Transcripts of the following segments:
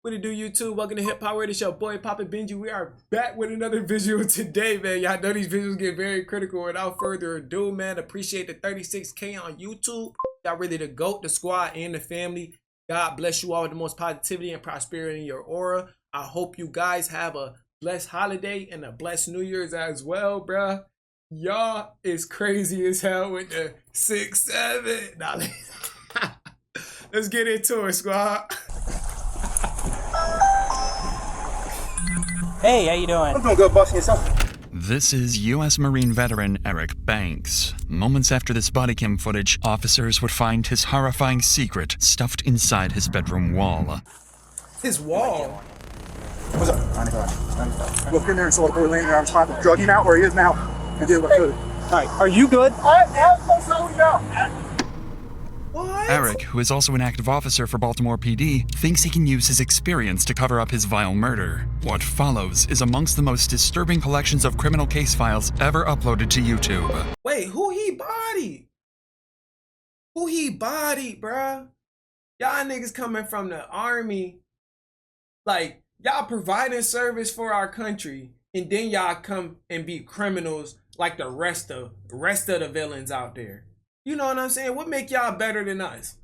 What it do, YouTube? Welcome to Hip Hop World. It's your boy Papa Benji. We are back with another visual today, man. Y'all know these visuals get very critical. Without further ado, man, appreciate the 36K on YouTube. Y'all really the GOAT, the squad, and the family. God bless you all with the most positivity and prosperity in your aura. I hope you guys have a blessed holiday and a blessed New Year's as well, bruh. Y'all is crazy as hell with the 6-7. Now, let's get into it, squad. Hey, how you doing? I'm doing good, boss. Yourself? This is U.S. Marine veteran Eric Banks. Moments after this bodycam footage, officers would find his horrifying secret stuffed inside his bedroom wall. His wall? What's up? Look in there and saw the boy laying there. I'm trying to drug him out where he is now and did what I could. Alright, are you good? What? Eric, who is also an active officer for Baltimore PD, thinks he can use his experience to cover up his vile murder. What follows is amongst the most disturbing collections of criminal case files ever uploaded to YouTube. Wait, who he bodied? Who he bodied, bruh? Y'all niggas coming from the army, like, y'all providing service for our country, and then y'all come and be criminals like the rest of the villains out there. You know what I'm saying? What make y'all better than us?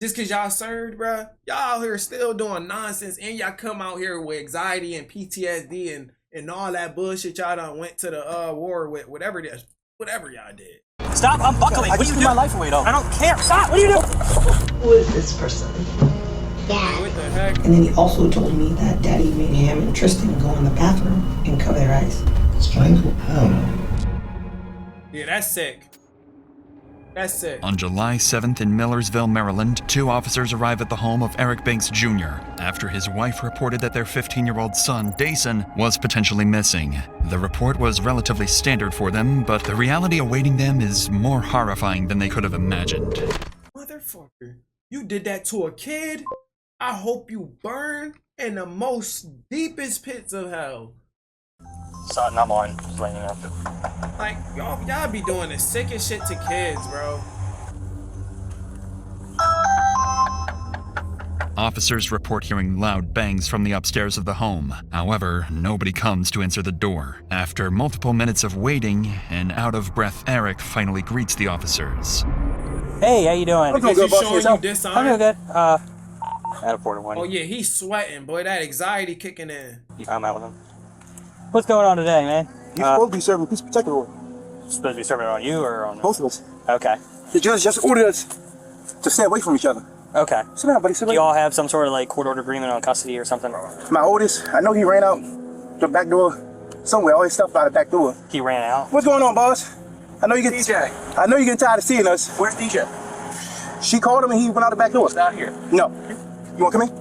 Just cause y'all served, bruh? Y'all out here still doing nonsense, and y'all come out here with anxiety and PTSD and all that bullshit y'all done went to the war with, whatever y'all did. Stop, I'm buckling. What do you do? My life away, though. I don't care. Stop, what do you do? Who is this person? Dad. What the heck? And then he also told me that Daddy made him and Tristan go in the bathroom and cover their eyes. Strangle? Hell no. Yeah, that's sick. That's sick. On July 7th in Millersville, Maryland, two officers arrive at the home of Eric Banks Jr. after his wife reported that their 15-year-old son, Dason, was potentially missing. The report was relatively standard for them, but the reality awaiting them is more horrifying than they could have imagined. Motherfucker, you did that to a kid? I hope you burn in the most deepest pits of hell. Son, I'm on. Just laying up. Like, y'all be doing the sickest shit to kids, bro. Officers report hearing loud bangs from the upstairs of the home. However, nobody comes to answer the door. After multiple minutes of waiting, an out-of-breath Eric finally greets the officers. Hey, how you doing? I'm doing Because good, he's boss. showing you Yourself? dishonor. I'm doing good. At a 4-1. Oh yeah, he's sweating, boy. That anxiety kicking in. I'm out with him. What's going on today, man? You're supposed to be serving peace protector order. Supposed to be serving it on you or on... Both of us. Okay. The judge just ordered us to stay away from each other. Okay. Sit down, buddy. Sit Do down. you all have some sort of, like, court-ordered agreement on custody or something? My oldest, I know he ran out the back door somewhere. All his stuff out the back door. He ran out? What's going on, boss? I know you get DJ. I know you're getting tired of seeing us. Where's DJ? She called him and he went out the back door. He's not here. No. You want to come in?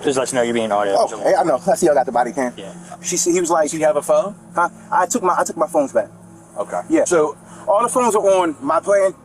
Just let you know you're being audio. Oh, hey, I know. I see y'all got the body cam. Yeah. He was like, Do you have a phone? huh? I took my phones back. Okay. Yeah. So all the phones are on my plan.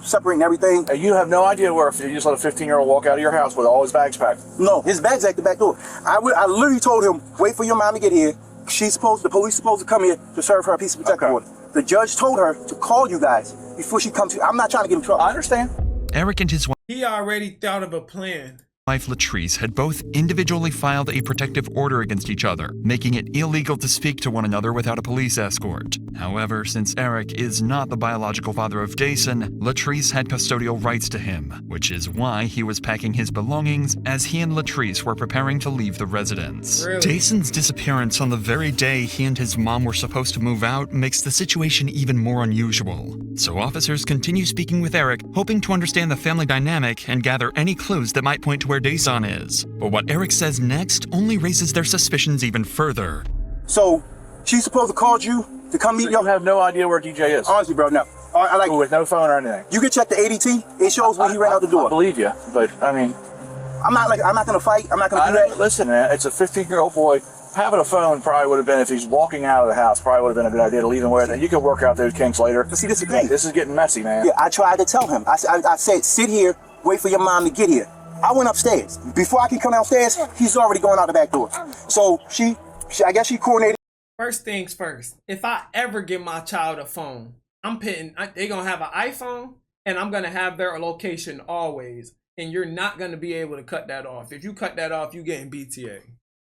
Separating everything. You have no idea where if you just let a 15-year-old walk out of your house with all his bags packed. No, his bag's at the back door. I literally told him, wait for your mom to get here. The police supposed to come here to serve her a peace of protection order. The judge told her to call you guys before she comes to. I'm not trying to get in trouble. I understand. Eric and his He already thought of a plan. wife Latrice had both individually filed a protective order against each other, making it illegal to speak to one another without a police escort. However, since Eric is not the biological father of Dason, Latrice had custodial rights to him, which is why he was packing his belongings as he and Latrice were preparing to leave the residence. Really? Dason's disappearance on the very day he and his mom were supposed to move out makes the situation even more unusual. So officers continue speaking with Eric, hoping to understand the family dynamic and gather any clues that might point to where Dason is. But what Eric says next only raises their suspicions even further. So she's supposed to call you to come meet You y'all. have no idea where DJ is. Honestly, bro, no. I like. With no phone or anything. You can check the ADT. It shows when he ran out the I door. believe you, but I mean, I'm not gonna fight. I'm not gonna do that. listen, man, it's a 15-year-old boy. Having a phone probably would have been, if he's walking out of the house, probably would have been a good idea to leave him with. And you can work out those kinks later. But see, this is the thing. This is getting messy, man. Yeah, I tried to tell him. I said, sit here, wait for your mom to get here. I went upstairs. Before I can come downstairs, he's already going out the back door. So I guess she coordinated. First things first. If I ever give my child a phone, they're gonna have an iPhone, and I'm gonna have their location always. and you're not gonna be able to cut that off. If you cut that off, you getting BTA.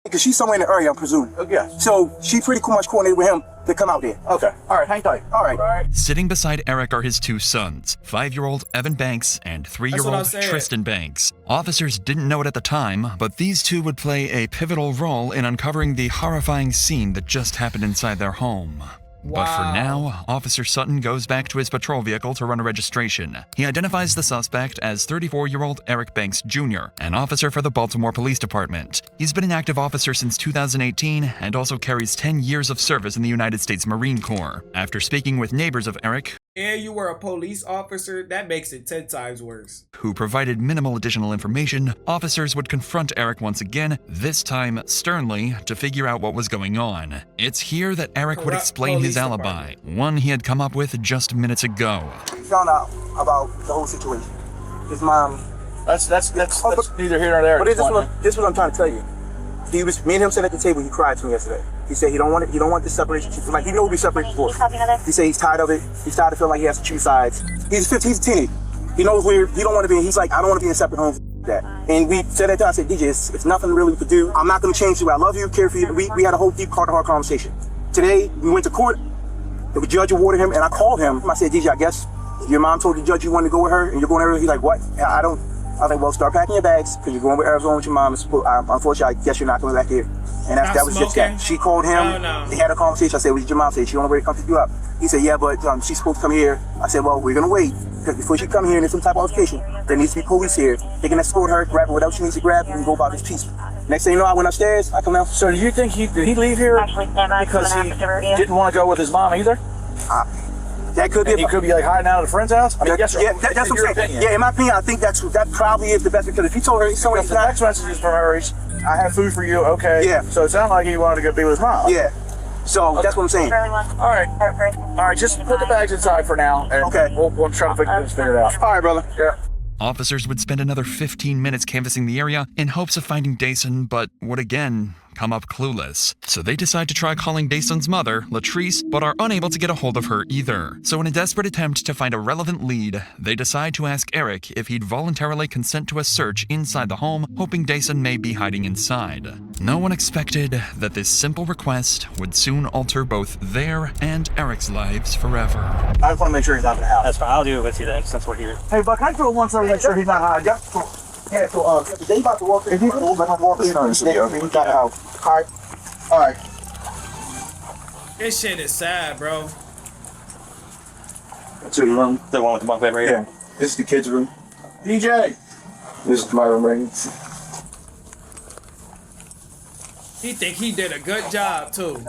Because she's somewhere in the area, I'm presuming. Yeah. So she pretty much coordinated with him to come out there. Okay. All right. Hang tight. All right. Sitting beside Eric are his two sons, 5-year-old Evan Banks and That's what I 3-year-old said. Tristan Banks. Officers didn't know it at the time, but these two would play a pivotal role in uncovering the horrifying scene that just happened inside their home. But for Wow. now, Officer Sutton goes back to his patrol vehicle to run a registration. He identifies the suspect as 34-year-old Eric Banks Jr., an officer for the Baltimore Police Department. He's been an active officer since 2018 and also carries 10 years of service in the United States Marine Corps. After speaking with neighbors of Eric, And you were a police officer, that makes it 10 times worse. who provided minimal additional information, officers would confront Eric once again, this time sternly, to figure out what was going on. It's here that Eric would Corrupt explain his police alibi, one he had come up with just minutes ago. We found out about the whole situation. His mom. That's neither here nor there. But this is what I'm trying to tell you. Me and him sat at the table. He cried to me yesterday. He said he don't want this separation. Like he know we separated before. He said he's tired of it. He's tired of feeling like he has to choose sides. He's 15. He's a teenager. He knows where he don't want to be. He's like, I don't want to be in separate homes. That. And we said that time. I said, DJ, it's nothing really to do. I'm not going to change you. I love you, care for you. We had a whole deep heart-to-heart conversation. Today we went to court. The judge awarded him, and I called him. I said, DJ, I guess your mom told the judge you wanted to go with her, and you're going with her. He's like, what? I was like, well, start packing your bags, because you're going with Arizona with your mom. Unfortunately, I guess you're not coming back here. And that was just that. She called him. No. They had a conversation. I said, what did your mom say? She on the way to come pick you up. He said, yeah, but she's supposed to come here. I said, well, we're going to wait, because before she come here and there's some type of altercation, there needs to be police here. They can escort her, grab her, whatever she needs to grab, and go about this peaceful. Next thing you know, I went upstairs. I come down. So do you think did he leave here because he didn't want to go with his mom either? That could be. He could be like hiding out at a friend's house. I mean, yes, yeah, that's what I'm saying. Yeah, in my opinion, I think that probably is the best, because if he told her he's somewhere, the text messages from her, I have food for you. Okay. Yeah. So it sounded like he wanted to go be with his mom. Yeah. So that's what I'm saying. All right. Just put the bags inside for now. And Okay. We'll try to figure it out. All right, brother. Yeah. Officers would spend another 15 minutes canvassing the area in hopes of finding Dason, but would again come up clueless. So they decide to try calling Dason's mother, Latrice, but are unable to get a hold of her either. So in a desperate attempt to find a relevant lead, they decide to ask Eric if he'd voluntarily consent to a search inside the home, hoping Dason may be hiding inside. No one expected that this simple request would soon alter both their and Eric's lives forever. I just want to make sure he's out of the house. That's fine. I'll do it with you then, since we're here. Hey, Buck, I throw one so make sure he's not hiding. Yeah, so they about to walk in. If he's cool, let him walk in. He's got the house. All right. This shit is sad, bro. To the room. The one with the bunk bed right here? Yeah. This is the kids' room. DJ. This is my room right here. He think he did a good job, too.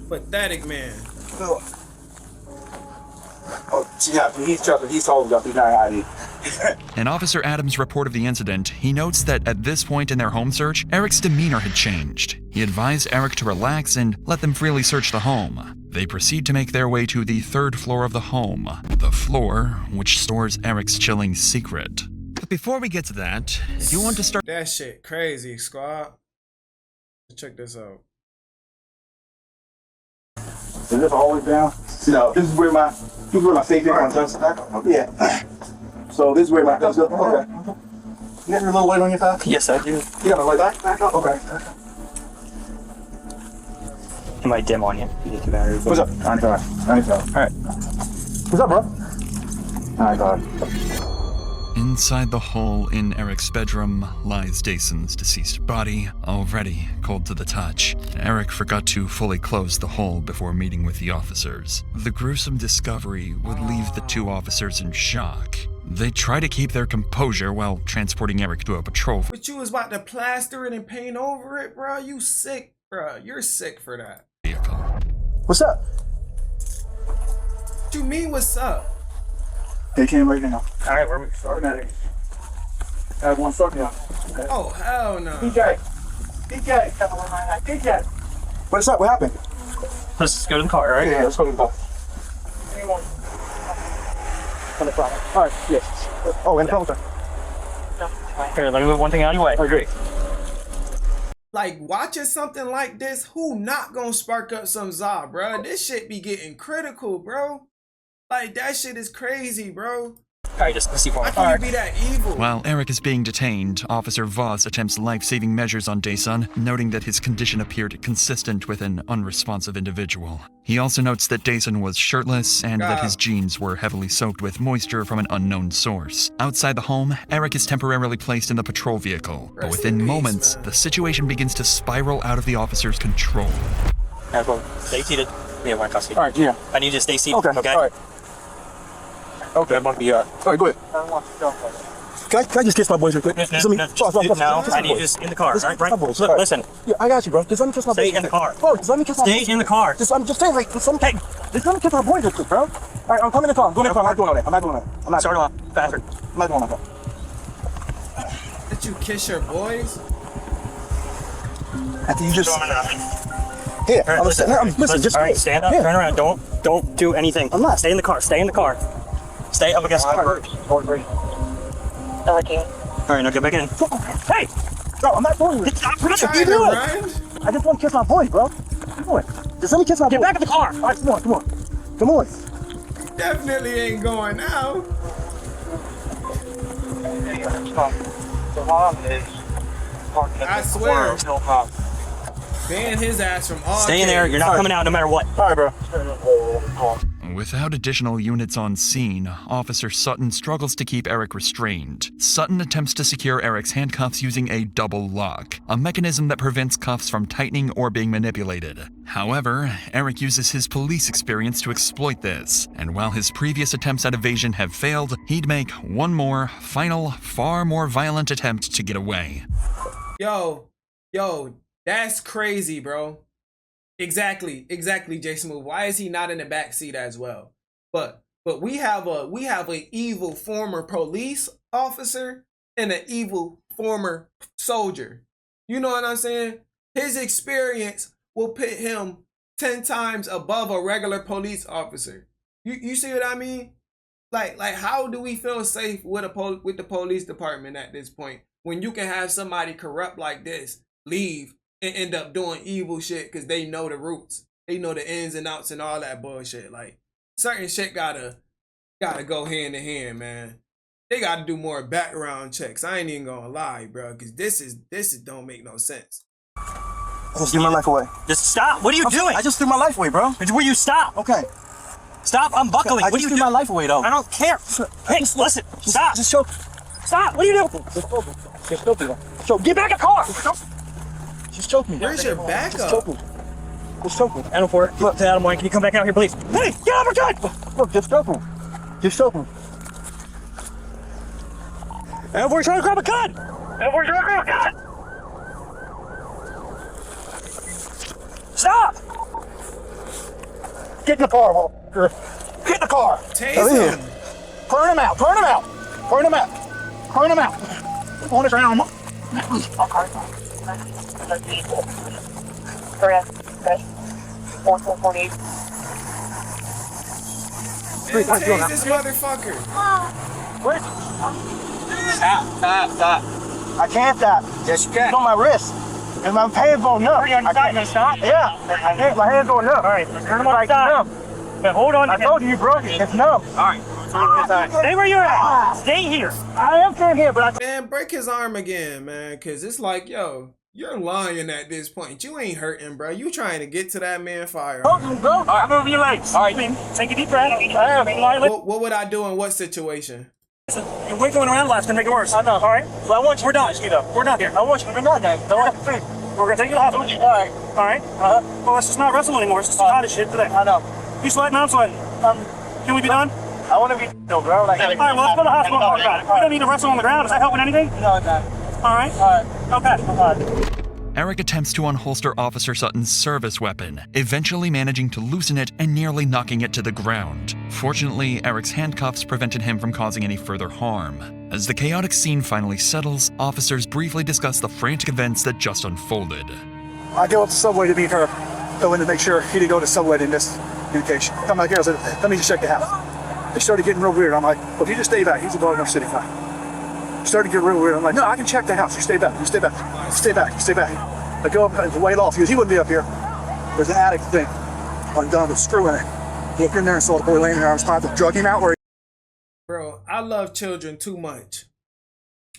Pathetic man. Oh, yeah, he's chuckling. He's holding up. He's not hiding. In Officer Adams' report of the incident, he notes that at this point in their home search, Eric's demeanor had changed. He advised Eric to relax and let them freely search the home. They proceed to make their way to the 3rd floor of the home, the floor which stores Eric's chilling secret. But before we get to that, if you want to start... That shit crazy, squad. Check this out. Is this always down? No, this is where my safe is. Yeah. So this is where my guns up. Okay. You got your little light on your side? Yes, I do. You got a light back up? Okay. It might dim on you. You get the battery. What's up? 95. All right. What's up, bro? 95. Inside the hole in Eric's bedroom lies Dason's deceased body, already cold to the touch. Eric forgot to fully close the hole before meeting with the officers. The gruesome discovery would leave the two officers in shock. They try to keep their composure while transporting Eric to a patrol But you was about to plaster it and paint over it, bro. You sick, bro. You're sick for that. vehicle. What's up? What you mean, what's up? They came right now. All right, we're Starting at it. I have one starting now. Oh, hell no. DJ. What's up? What happened? let's go to the car, all right? Yeah, let's go to the car. All right, yes. Oh, and the phone. Here, let me move one thing out of your way. Oh, great. Like, watching something like this, who not gonna spark up some za, bro? This shit be getting critical, bro. Like, that shit is crazy, bro. Alright, just see for me. How can you be that evil? While Eric is being detained, Officer Voss attempts life-saving measures on Daesun, noting that his condition appeared consistent with an unresponsive individual. He also notes that Daesun was shirtless and that his jeans were heavily soaked with moisture from an unknown source. Outside the home, Eric is temporarily placed in the patrol vehicle, but within moments, the situation begins to spiral out of the officer's control. Stay seated. Yeah, we're in custody. All right, yeah. I need you to stay seated, okay? All right. Okay, I'm gonna be all right, go ahead. Can I just kiss my boys real quick? No, I need you just in the car, all right? Listen. Yeah, I got you, bro. Just let me kiss my boys. Stay in the car. Bro, just let me kiss my boys. Stay in the car. I'm just saying, like, just let me kiss my boys real quick, bro. All right, I'm coming in the car. I'm going in the car. I'm not doing all that. I'm not doing that. I'm not. Start off faster. I'm not doing all that. Did you kiss your boys? After you just... Here, listen, just... All right, stand up, turn around. Don't do anything. I'm not. Stay in the car. Stay in the car. Stay up against the car. Okay. All right, now get back in. Hey! Bro, I'm not doing it. Trying to run? I just want to kiss my boy, bro. Come on. Just let me kiss my boy. Get back in the car. All right, come on. Come on. Definitely ain't going now. I swear. Ban his ass from all. Stay in there. You're not coming out no matter what. All right, bro. Without additional units on scene, Officer Sutton struggles to keep Eric restrained. Sutton attempts to secure Eric's handcuffs using a double lock, a mechanism that prevents cuffs from tightening or being manipulated. However, Eric uses his police experience to exploit this, and while his previous attempts at evasion have failed, he'd make one more, final, far more violent attempt to get away. Yo, that's crazy, bro. Exactly, Jason Move. Why is he not in the back seat as well? But we have a evil former police officer and an evil former soldier. You know what I'm saying? His experience will put him 10 times above a regular police officer. You see what I mean? Like how do we feel safe with the police department at this point when you can have somebody corrupt like this leave and end up doing evil shit because they know the roots, they know the ins and outs and all that bullshit? Like, certain shit gotta go hand in hand, man. They gotta do more background checks. I ain't even gonna lie, bro, because this is don't make no sense. I just threw my life away. Just stop. What are you doing? I just threw my life away, bro. Will you stop? Okay. Stop unbuckling. I What are just you threw doing? my life away, though. I don't care. Hey, listen. Stop. Just choke. Stop. What are you doing? Just choke me. Choke. Get back in the car. Just choke me. Where's your Just backup? choke me. Just choke me. Adam 4. Look, Adam 1. Can you come back out here, please? Hey, get out of my gun. Look, just choke me. Just choke me. Adam 4, trying to grab a gun. Adam 4, trying to grab a gun. Stop. Get in the car, motherfucker. Get in the car. Tase him. Burn him out. Burn him out. Burn him out. Burn him out. On the ground. Correct. Okay. 4448. Tase this motherfucker. What? Stop. I can't stop. Yes, you can. It's on my wrist. And my hand's going up. Are you on the side? You gonna stop? Yeah. My hand's going up. All right, turn them on the side. But hold on. I told you broke it. It's numb. All right. Stay where you're at. Stay here. I am staying here, but I... Man, break his arm again, man, because it's like, yo, you're lying at this point. You ain't hurting, bro. You trying to get to that man fire. Bro. All right, move your legs. All right, take a deep breath. What would I do in what situation? You're wiggling around last, gonna make it worse. I know. All right. Well, I want you. We're done. We're done here. I want you to not done. We're gonna take you to the hospital. All right. All right. Well, let's just not wrestle anymore. It's just hot as shit today. I know. You sweating? I'm sweating. Can we be done? I want to be no, bro. Like, all right. Well, let's go to the hospital. Talk about it. We don't need to wrestle on the ground. Is that helping anything? No, it's not. All right. Okay. Eric attempts to unholster Officer Sutton's service weapon, eventually managing to loosen it and nearly knocking it to the ground. Fortunately, Eric's handcuffs prevented him from causing any further harm. As the chaotic scene finally settles, officers briefly discuss the frantic events that just unfolded. I go up to Subway to meet her, go in to make sure he didn't go to Subway in this communication. I'm like, girls, let me just check the house. They started getting real weird. I'm like, well, if you just stay back, he's a Baltimore City guy. Started to get real weird. I'm like, no, I can check the house. You stay back. You stay back. You stay back. You stay back. I go up and wait off. He goes, he wouldn't be up here. There's an attic thing undone with a screw in it. Look in there and saw the boy laying there. I was trying to drug him out where he... Bro, I I love children too much.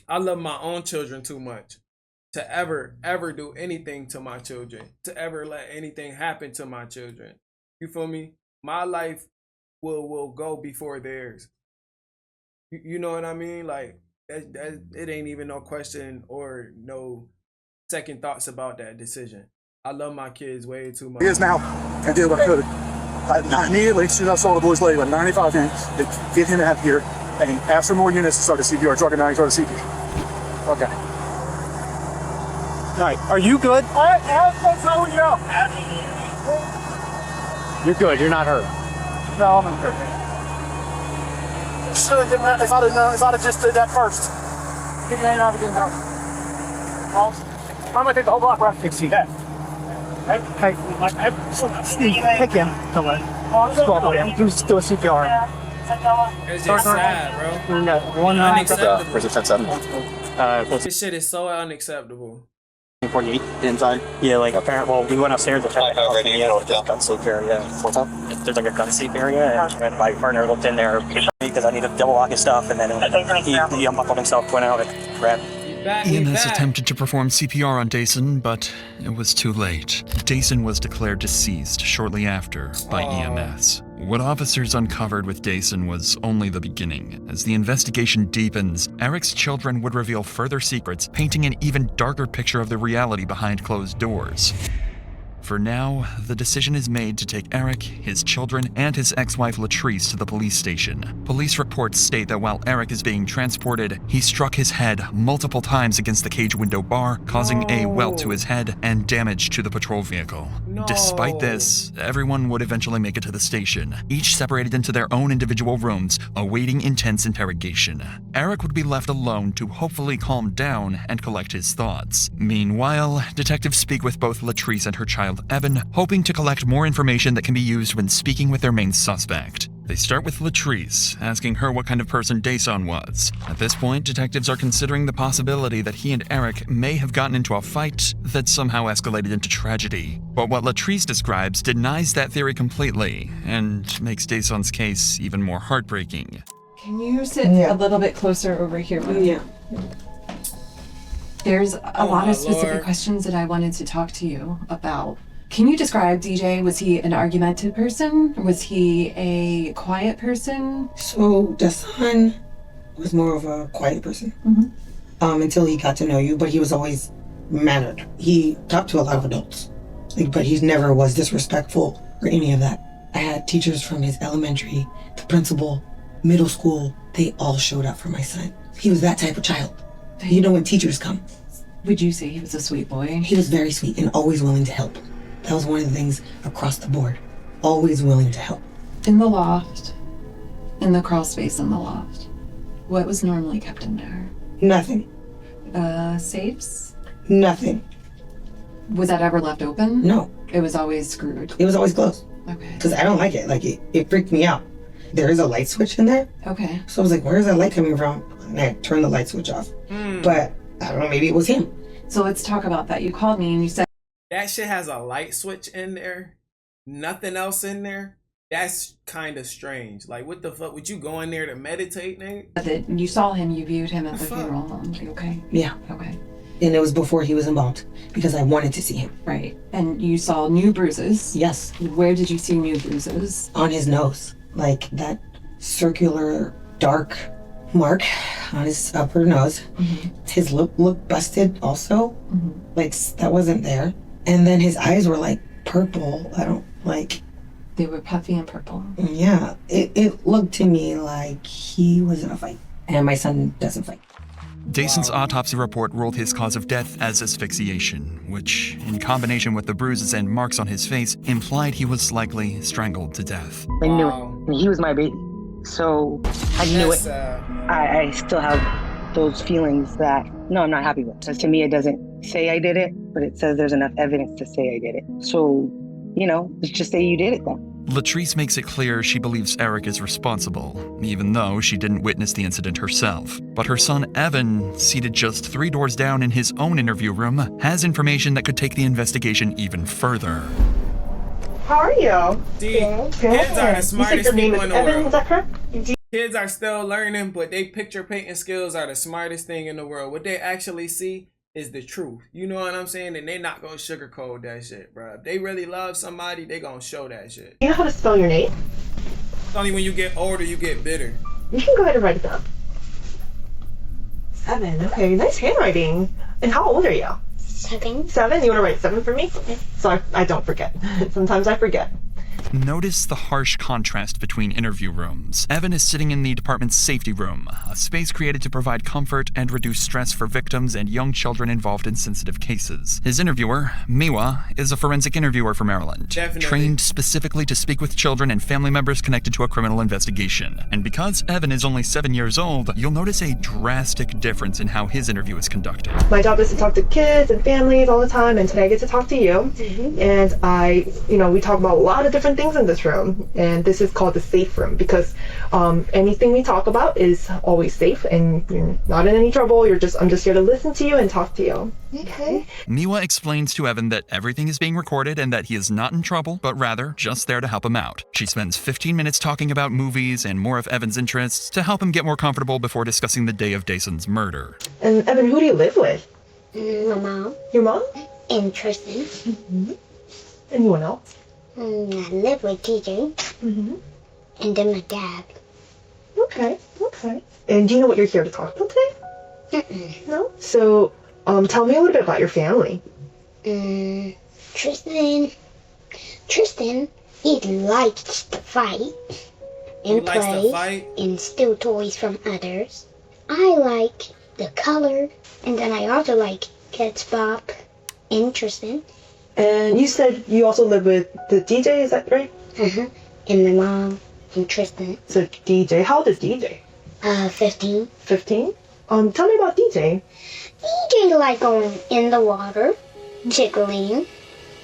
I love my own children too much to ever do anything to my children, to ever let anything happen to my children. You feel me? My life will go before theirs. You know what I mean? Like it ain't even no question or no second thoughts about that decision. I love my kids way too much. He is now. I did what I could. I immediately, as soon as I saw the boy's leg, like 95 units, to get him out of here and ask for more units to start the CPR. Truck and 9 start the CPR. Okay. All right. Are you good? You're good. You're not hurt. No, I'm not hurt. Should have done that if I'd have known. If I'd have just did that first. Get your hand out again, dog. I'm gonna take the whole block right to see that. Hey, Steve, take him. Come on. Stop him. Just do a CPR. It's just sad, bro. No, Unacceptable. Where's the 10-7? This shit is so unacceptable. 48 inside. Yeah, like apparently, well, we went upstairs to check the gun safe area. There's like a gun safe area, and my partner looked in there because I needed to double lock his stuff, and then he unbuckled himself, went out and grabbed. EMS attempted to perform CPR on Dason, but it was too late. Dason was declared deceased shortly after by EMS. What officers uncovered with Dason was only the beginning. As the investigation deepens, Eric's children would reveal further secrets, painting an even darker picture of the reality behind closed doors. For now, the decision is made to take Eric, his children, and his ex-wife Latrice to the police station. Police reports state that while Eric is being transported, he struck his head multiple times against the cage window bar, causing a welt to his head and damage to the patrol vehicle. Despite this, everyone would eventually make it to the station, each separated into their own individual rooms, awaiting intense interrogation. Eric would be left alone to hopefully calm down and collect his thoughts. Meanwhile, detectives speak with both Latrice and her child Evan, hoping to collect more information that can be used when speaking with their main suspect. They start with Latrice, asking her what kind of person Dason was. At this point, detectives are considering the possibility that he and Eric may have gotten into a fight that somehow escalated into tragedy. But what Latrice describes denies that theory completely, and makes Dason's case even more heartbreaking. Can you sit a little bit closer over here? Yeah. There's a lot of specific Lord. questions that I wanted to talk to you about. Can you describe DJ? Was he an argumentative person? Was he a quiet person? So the son was more of a quiet person until he got to know you, but he was always mannered. He talked to a lot of adults, but he never was disrespectful or any of that. I had teachers from his elementary, the principal, middle school, they all showed up for my son. He was that type of child. You know when teachers come. Would you say he was a sweet boy? He was very sweet and always willing to help. That was one of the things across the board. Always willing to help. In the loft, in the crawl space in the loft, what was normally kept in there? Nothing. Safes? Nothing. Was that ever left open? No. It was always screwed. It was always closed. Okay. Because I don't like it. Like, it freaked me out. There is a light switch in there. Okay. So I was like, where's that light coming from? And I turned the light switch off. But I don't know, maybe it was him. So let's talk about that. You called me and you said That shit has a light switch in there. Nothing else in there. That's kind of strange. Like, what the fuck? Would you go in there to meditate, Nate? that you saw him, you viewed him at the Fuck. funeral home. Okay. Yeah. Okay. And it was before he was involved because I wanted to see him. Right. And you saw new bruises. Yes. Where did you see new bruises? On his nose. Like that circular dark mark on his upper nose. His lip looked busted also. Like that wasn't there. And then his eyes were like purple. I don't like. They were puffy and purple. Yeah. It looked to me like he was in a fight. And my son doesn't fight. Dason's autopsy report ruled his cause of death as asphyxiation, which, in combination with the bruises and marks on his face, implied he was likely strangled to death. I knew it. He was my baby. So I knew it. I still have those feelings that, no, I'm not happy with. Because to me, it doesn't say I did it, but it says there's enough evidence to say I did it. So, let's just say you did it then. Latrice makes it clear she believes Eric is responsible, even though she didn't witness the incident herself. But her son Evan, seated just 3 doors down in his own interview room, has information that could take the investigation even further. How are you? See, kids are the smartest people in the world. Is that correct? Kids are still learning, but they picture painting skills are the smartest thing in the world. What they actually see is the truth. You know what I'm saying? And they not gonna sugarcoat that shit, bro. If they really love somebody, they gonna show that shit. You know how to spell your name? It's only when you get older you get bitter. You can go ahead and write it down. 7. Okay, nice handwriting. And how old are you? 7. 7? You want to write 7 for me? So I don't forget. Sometimes I forget. Notice the harsh contrast between interview rooms. Evan is sitting in the department's safety room, a space created to provide comfort and reduce stress for victims and young children involved in sensitive cases. His interviewer, Miwa, is a forensic interviewer from Maryland, trained specifically to speak with children and family members connected to a criminal investigation. And because Evan is only 7 years old, you'll notice a drastic difference in how his interview is conducted. My job is to talk to kids and families all the time, and today I get to talk to you. And we talk about a lot of different things in this room, and this is called the safe room because anything we talk about is always safe and you're not in any trouble. I'm just here to listen to you and talk to you. Okay. Miwa explains to Evan that everything is being recorded and that he is not in trouble, but rather just there to help him out. She spends 15 minutes talking about movies and more of Evan's interests to help him get more comfortable before discussing the day of Dason's murder. And Evan, who do you live with? My mom. Your mom? And Tristan. Anyone else? I live with DJ. And then my dad. Okay. And do you know what you're here to talk about today? No? So, tell me a little bit about your family. Tristan, he likes to fight and play and steal toys from others. I like the color, and then I also like Kids Bop and Tristan. And you said you also live with the DJ, is that right? And my mom and Tristan. So DJ, how old is DJ? 15. 15? Tell me about DJ. DJ like going in the water, tickling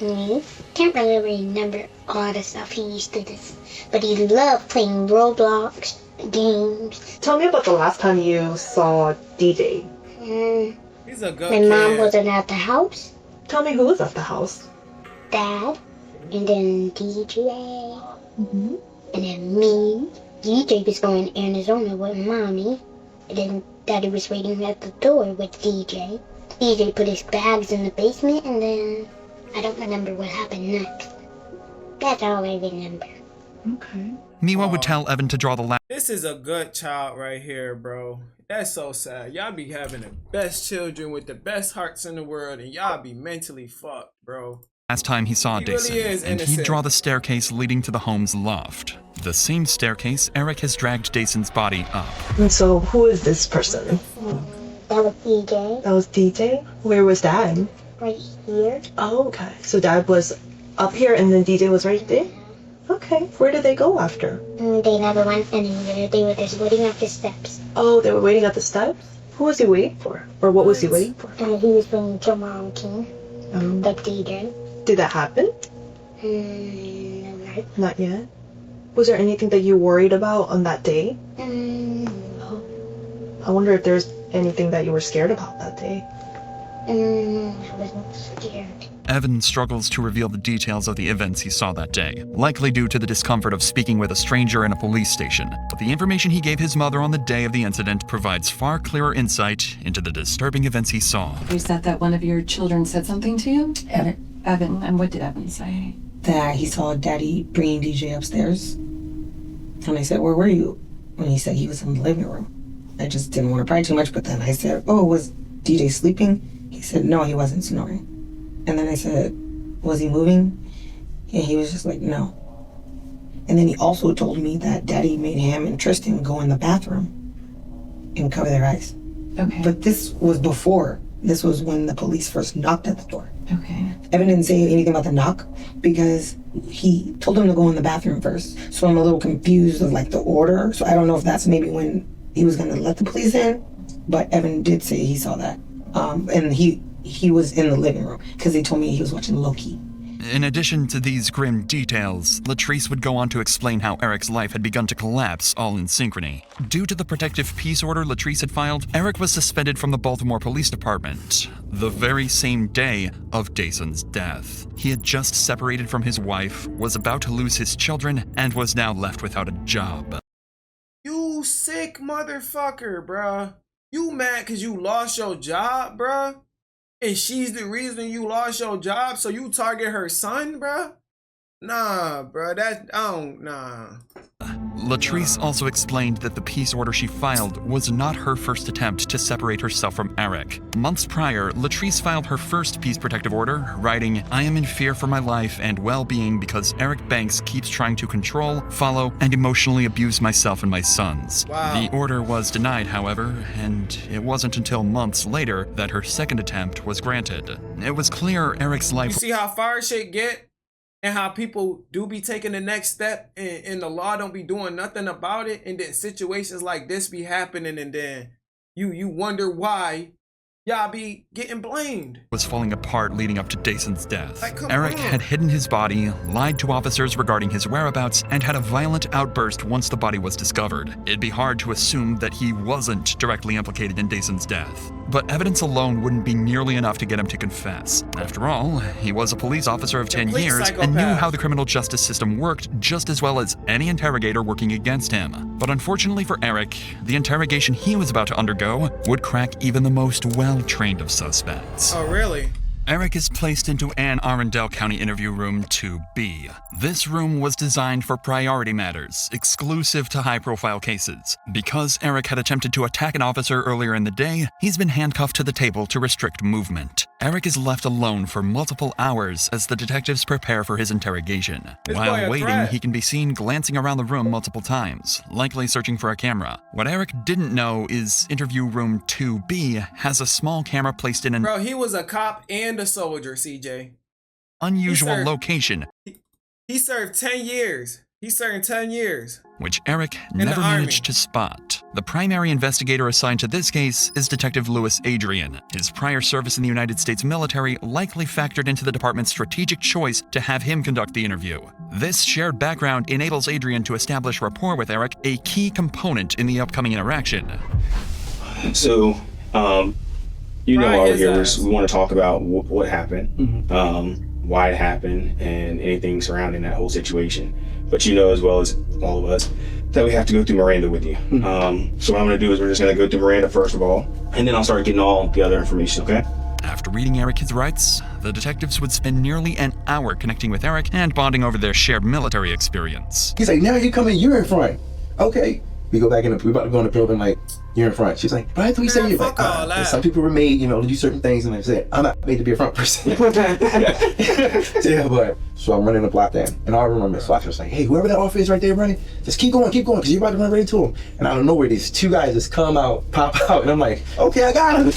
me. Can't really remember all the stuff he used to do, but he loved playing Roblox games. Tell me about the last time you saw DJ. He's a good My kid. mom wasn't at the house. Tell me who was at the house. Dad, and then DJ, and then me. DJ was going to Arizona with Mommy, and then Daddy was waiting at the door with DJ. DJ put his bags in the basement, and then I don't remember what happened next. That's all I remember. Okay. Miwa would tell Evan to draw the last. This is a good child right here, bro. That's so sad. Y'all be having the best children with the best hearts in the world, and y'all be mentally fucked, bro. Last time he saw He really Dason, is and he'd innocent. draw the staircase leading to the home's loft. The same staircase Eric has dragged Dason's body up. And so who is this person? That was DJ. That was DJ? Where was Dad? Right here. Oh, okay. So Dad was up here and then DJ was right there? Okay. Where did they go after? They never went anywhere. They were just waiting at the steps. Oh, they were waiting at the steps? Who was he waiting for? Or what was he waiting for? And he was going to Mom King, the DJ. Did that happen? No. Not yet. Was there anything that you worried about on that day? No. I wonder if there's anything that you were scared about that day. I wasn't scared. Evan struggles to reveal the details of the events he saw that day, likely due to the discomfort of speaking with a stranger in a police station. But the information he gave his mother on the day of the incident provides far clearer insight into the disturbing events he saw. You said that one of your children said something to you? Evan. Evan, and what did Evan say? That he saw Daddy bringing DJ upstairs. And I said, where were you? And he said he was in the living room. I just didn't want to pry too much, but then I said, oh, was DJ sleeping? He said, no, he wasn't snoring. And then I said, was he moving? And he was just like, no. And then he also told me that Daddy made him and Tristan go in the bathroom and cover their eyes. Okay. But this was before. This was when the police first knocked at the door. Okay. Evan didn't say anything about the knock because he told him to go in the bathroom first. So I'm a little confused of like the order. So I don't know if that's maybe when he was going to let the police in. But Evan did say he saw that. And he was in the living room because he told me he was watching Loki. In addition to these grim details, Latrice would go on to explain how Eric's life had begun to collapse all in synchrony. Due to the protective peace order Latrice had filed, Eric was suspended from the Baltimore Police Department the very same day of Dason's death. He had just separated from his wife, was about to lose his children, and was now left without a job. You sick motherfucker, bruh. You mad cause you lost your job, bruh? And she's the reason you lost your job, so you target her son, bruh? Nah, bruh, nah. Latrice also explained that the peace order she filed was not her first attempt to separate herself from Eric. Months prior, Latrice filed her first peace protective order, writing, "I am in fear for my life and well-being because Eric Banks keeps trying to control, follow, and emotionally abuse myself and my sons." Wow. The order was denied, however, and it wasn't until months later that her second attempt was granted. It was clear Eric's life... You see how far shit get? And how people do be taking the next step and the law don't be doing nothing about it, and then situations like this be happening, and then you wonder why y'all be getting blamed. Was falling apart leading up to Dayson's death. Like, come Eric on. had hidden his body, lied to officers regarding his whereabouts, and had a violent outburst once the body was discovered. It'd be hard to assume that he wasn't directly implicated in Dayson's death. But evidence alone wouldn't be nearly enough to get him to confess. After all, he was a police officer of 10 years and knew how the criminal justice system worked just as well as any interrogator working against him. But unfortunately for Eric, the interrogation he was about to undergo would crack even the most well-trained of suspects. Oh, really? Eric is placed into Anne Arundel County Interview Room 2B. This room was designed for priority matters, exclusive to high-profile cases. Because Eric had attempted to attack an officer earlier in the day, he's been handcuffed to the table to restrict movement. Eric is left alone for multiple hours as the detectives prepare for his interrogation. While waiting, he can be seen glancing around the room multiple times, likely searching for a camera. What Eric didn't know is Interview Room 2B has a small camera placed in an... Bro, he was a cop and a soldier, CJ. unusual location. He served 10 years. He served 10 years. Which Eric never managed to spot. The primary investigator assigned to this case is Detective Louis Adrian. His prior service in the United States military likely factored into the department's strategic choice to have him conduct the interview. This shared background enables Adrian to establish rapport with Eric, a key component in the upcoming interaction. So, you know, why we're here is we want to talk about what happened, why it happened, and anything surrounding that whole situation. But you know as well as all of us that we have to go through Miranda with you. So what I'm going to do is we're just going to go through Miranda first of all, and then I'll start getting all the other information, okay? After reading Eric his rights, the detectives would spend nearly an hour connecting with Eric and bonding over their shared military experience. He's like, now you come in, you're in front. Okay. We go back in, we about to go in the building, like, you're in front. She's like, but I thought you said you're like, some people were made, you know, to do certain things, and I said, I'm not made to be a front person. Yeah, but, so I'm running the block then, and all I remember is, so I was like, hey, whoever that officer is right there running, just keep going, because you're about to run right into him. And out of nowhere, these two guys just come out, pop out, and I'm like, okay, I got him.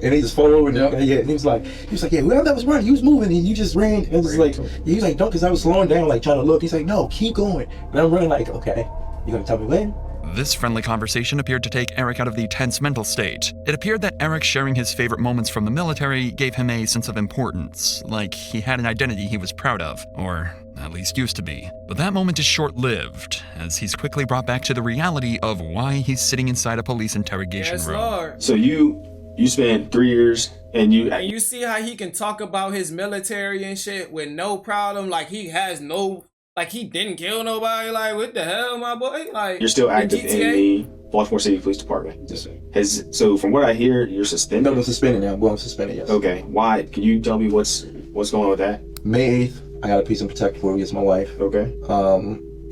And they just fall over, and, and he was like, yeah, whoever that was running, he was moving, and you just ran, and it was like, he was like, don't, because I was slowing down, like, trying to look. He's like, no, keep going. And I'm running like, okay, you gonna tell me when? This friendly conversation appeared to take Eric out of the tense mental state. It appeared that Eric sharing his favorite moments from the military gave him a sense of importance, like he had an identity he was proud of, or at least used to be. But that moment is short-lived, as he's quickly brought back to the reality of why he's sitting inside a police interrogation room. Lord. So you spent 3 years, and you see how he can talk about his military and shit with no problem, like he has no... Like, he didn't kill nobody. Like, what the hell, my boy? Like, you're still active in the Baltimore City Police Department. So from what I hear, you're suspended? No, I'm suspended now. Well, I'm suspended, yes. Okay. Why? Can you tell me what's going on with that? May 8th, I got a peace and protective order against my wife. Okay.